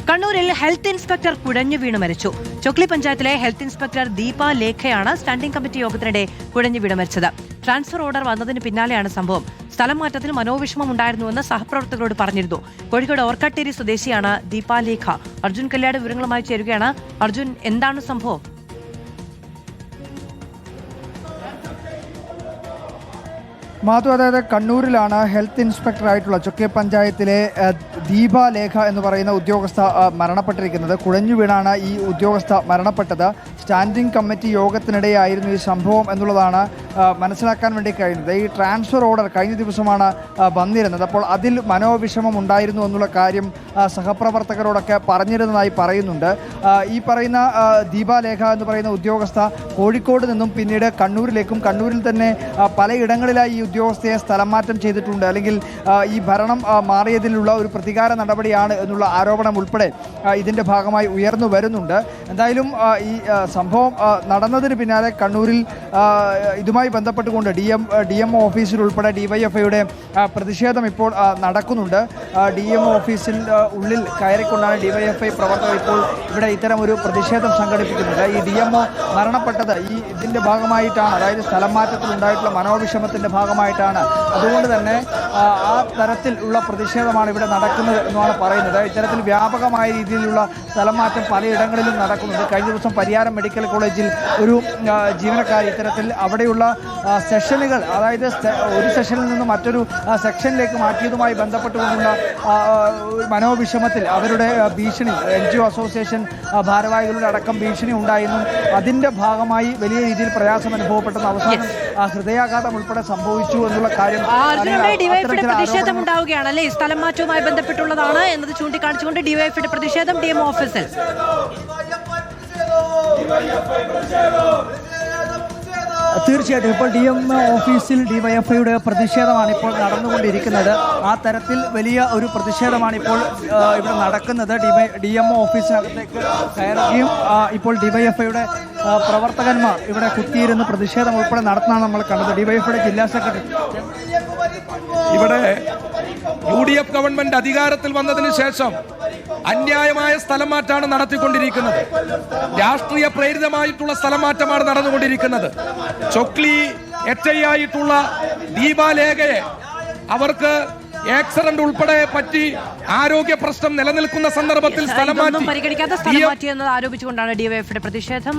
കണ്ണൂരിൽ health inspector കുഴഞ്ഞു വീണ് മരിച്ചു. ചൊക്ലി പഞ്ചായത്തിലെ ഹെൽത്ത് ഇൻസ്പെക്ടർ ദീപ ലേഖയാണ് സ്റ്റാൻഡിംഗ് കമ്മിറ്റി യോഗത്തിനിടെ കുഴഞ്ഞു വീണ് മരിച്ചത്. ട്രാൻസ്ഫർ ഓർഡർ വന്നതിന് പിന്നാലെയാണ് സംഭവം. സ്ഥലം മാറ്റത്തിൽ മനോവിഷമം ഉണ്ടായിരുന്നുവെന്ന് സഹപ്രവർത്തകരോട് പറഞ്ഞിരുന്നു. കോഴിക്കോട് ഓർക്കാട്ടേരി സ്വദേശിയാണ് ദീപ ലേഖ. അർജുൻ കല്യാട് വിവരങ്ങളുമായി ചേരുകയാണ്. അർജുൻ, എന്താണ് സംഭവം? മാധു, അതായത് കണ്ണൂരിലാണ് ഹെൽത്ത് ഇൻസ്പെക്ടറായിട്ടുള്ള ചൊക്കെ പഞ്ചായത്തിലെ ദീപ ലേഖ എന്ന് പറയുന്ന ഉദ്യോഗസ്ഥ മരണപ്പെട്ടിരിക്കുന്നത്. കുഴഞ്ഞു വീണാണ് ഈ ഉദ്യോഗസ്ഥ മരണപ്പെട്ടത്. സ്റ്റാൻഡിംഗ് കമ്മിറ്റി യോഗത്തിനിടെയായിരുന്നു ഈ സംഭവം എന്നുള്ളതാണ് മനസ്സിലാക്കാൻ വേണ്ടി കഴിയുന്നത്. ഈ ട്രാൻസ്ഫർ ഓർഡർ കഴിഞ്ഞ ദിവസമാണ് വന്നിരുന്നത്. അപ്പോൾ അതിൽ മനോവിഷമം ഉണ്ടായിരുന്നു എന്നുള്ള കാര്യം സഹപ്രവർത്തകരോടൊക്കെ പറഞ്ഞിരുന്നതായി പറയുന്നുണ്ട്. ഈ പറയുന്ന ദീപ ലേഖ എന്ന് പറയുന്ന ഉദ്യോഗസ്ഥ കോഴിക്കോട് നിന്നും പിന്നീട് കണ്ണൂരിലേക്കും, കണ്ണൂരിൽ തന്നെ പലയിടങ്ങളിലായി ഈ ഉദ്യോഗസ്ഥയെ സ്ഥലം മാറ്റം ചെയ്തിട്ടുണ്ട്. അല്ലെങ്കിൽ ഈ ഭരണം മാറിയതിലുള്ള ഒരു പ്രതികാര നടപടിയാണ് എന്നുള്ള ആരോപണം ഉൾപ്പെടെ ഇതിൻ്റെ ഭാഗമായി ഉയർന്നു വരുന്നുണ്ട്. എന്തായാലും ഈ സംഭവം നടന്നതിന് പിന്നാലെ കണ്ണൂരിൽ ഇതുമായി ബന്ധപ്പെട്ടുകൊണ്ട് DMO ഓഫീസിൽ ഉൾപ്പെടെ DYFIയുടെ പ്രതിഷേധം ഇപ്പോൾ നടക്കുന്നുണ്ട്. DMO ഓഫീസിൽ ഉള്ളിൽ കയറിക്കൊണ്ടാണ് DYFI പ്രവർത്തകർ ഇപ്പോൾ ഇവിടെ ഇത്തരം ഒരു പ്രതിഷേധം സംഘടിപ്പിക്കുന്നത്. ഈ DMO മരണപ്പെട്ടത് ഇതിൻ്റെ ഭാഗമായിട്ടാണ്, അതായത് സ്ഥലം മാറ്റത്തിൽ ഉണ്ടായിട്ടുള്ള മനോവിഷമത്തിൻ്റെ ഭാഗമായിട്ടാണ്. അതുകൊണ്ട് തന്നെ ആ തരത്തിൽ ഉള്ള പ്രതിഷേധമാണ് ഇവിടെ നടക്കുന്നത് എന്നാണ് പറയുന്നത്. ഇത്തരത്തിൽ വ്യാപകമായ രീതിയിലുള്ള സ്ഥലം മാറ്റം പലയിടങ്ങളിലും നടക്കുന്നുണ്ട്. കഴിഞ്ഞ ദിവസം പരിയാരം മെഡിക്കൽ കോളേജിൽ ഒരു ജീവനക്കാരി ഇത്തരത്തിൽ അവിടെയുള്ള സെഷനുകൾ, അതായത് ഒരു സെഷനിൽ നിന്ന് മറ്റൊരു സെക്ഷനിലേക്ക് മാറ്റിയതുമായി ബന്ധപ്പെട്ടുകൊണ്ടുള്ള മനോവിഷമത്തിൽ അവരുടെ ഭീഷണി, NGO അസോസിയേഷൻ ഭാരവാഹികളുടെ അടക്കം ഭീഷണി ഉണ്ടായെന്നും അതിൻ്റെ ഭാഗമായി വലിയ രീതിയിൽ പ്രയാസം അനുഭവപ്പെട്ടെന്ന് അവസാനം ഹൃദയാഘാതം ഉൾപ്പെടെ സംഭവിച്ചു എന്നുള്ള കാര്യം പ്രതിഷേധം ഉണ്ടാവുകയാണല്ലേ. സ്ഥലം മാറ്റവുമായി ബന്ധപ്പെട്ടുള്ളതാണ് എന്നത് ചൂണ്ടിക്കാണിച്ചുകൊണ്ട് DYFIയുടെ പ്രതിഷേധം DMO ഓഫീസിൽ. തീർച്ചയായിട്ടും ഇപ്പോൾ DMO ഓഫീസിൽ DYFIയുടെ പ്രതിഷേധമാണ് ഇപ്പോൾ നടന്നുകൊണ്ടിരിക്കുന്നത്. ആ തരത്തിൽ വലിയ ഒരു പ്രതിഷേധമാണ് ഇപ്പോൾ ഇവിടെ നടക്കുന്നത്. DMO ഓഫീസിനകത്തേക്ക് കയറുകയും ഇപ്പോൾ DYFIയുടെ പ്രവർത്തകന്മാർ ഇവിടെ കുത്തിയിരുന്ന് പ്രതിഷേധം ഉൾപ്പെടെ നടത്തുന്നതാണ് നമ്മൾ കണ്ടത്. DYFIയുടെ ജില്ലാ സെക്രട്ടറി ഇവിടെ UDF ഗവൺമെന്റ് അധികാരത്തിൽ വന്നതിന് ശേഷം അന്യായമായ സ്ഥലം മാറ്റമാണ് നടത്തിക്കൊണ്ടിരിക്കുന്നത്. രാഷ്ട്രീയ പ്രേരിതമായിട്ടുള്ള സ്ഥലം മാറ്റമാണ് നടന്നുകൊണ്ടിരിക്കുന്നത്. ചൊക്ലി HI ആയിട്ടുള്ള ദീപ ലേഖയെ അവർക്ക് ആക്സിഡന്റ് ഉൾപ്പെടെ പറ്റി ആരോഗ്യ പ്രശ്നം നിലനിൽക്കുന്ന സന്ദർഭത്തിൽ സ്ഥലം മാറ്റി പരിഗണിക്കാത്ത സ്ഥലം മാറ്റി എന്നത് ആരോപിച്ചുകൊണ്ടാണ് DYFIയുടെ പ്രതിഷേധം.